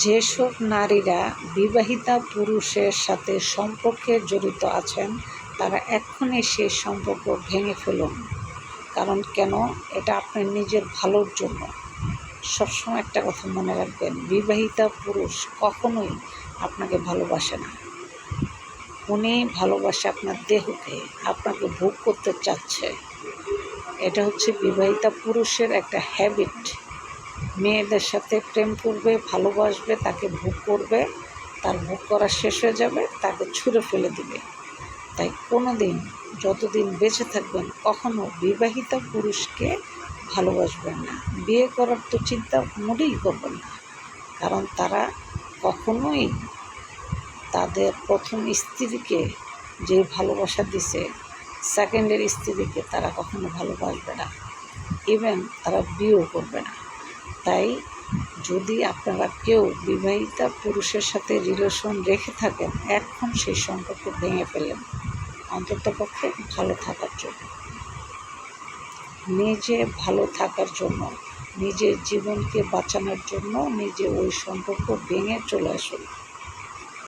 যেসব নারীরা বিবাহিতা পুরুষের সাথে সম্পর্কে জড়িত আছেন তারা এক্ষুনি সেই সম্পর্ক ভেঙে ফেলুন। কারণ কেন? এটা আপনার নিজের ভালোর জন্য। সবসময় একটা কথা মনে রাখবেন, বিবাহিতা পুরুষ কখনোই আপনাকে ভালোবাসে না। উনি ভালোবাসে আপনার দেহকে, আপনাকে ভোগ করতে চাচ্ছে। এটা হচ্ছে বিবাহিতা পুরুষের একটা হ্যাবিট। মেয়েদের সাথে প্রেম করবে, ভালোবাসবে, তাকে ভোগ করবে, তার ভোগ করা শেষ হয়ে যাবে, তাকে ছুঁড়ে ফেলে দিবে। তাই কোনো দিন, যতদিন বেঁচে থাকবেন, কখনো বিবাহিতা পুরুষকে ভালোবাসবেন না। বিয়ে করার তো চিন্তা মোটেই করবেন না। কারণ তারা কখনোই তাদের প্রথম স্ত্রীকে যে ভালোবাসা দিছে, সেকেন্ডের স্ত্রীকে তারা কখনো ভালোবাসবে না, ইভেন তারা বিয়েও করবে না। তাই যদি আপনারা কেউ বিবাহিতা পুরুষের সাথে রিলেশন রেখে থাকেন, এখন সেই সম্পর্ক ভেঙে ফেলেন, অন্ততপক্ষে ভালো থাকার জন্য, নিজে ভালো থাকার জন্য, নিজের জীবনকে বাঁচানোর জন্য নিজে ওই সম্পর্ক ভেঙে চলে আসুন।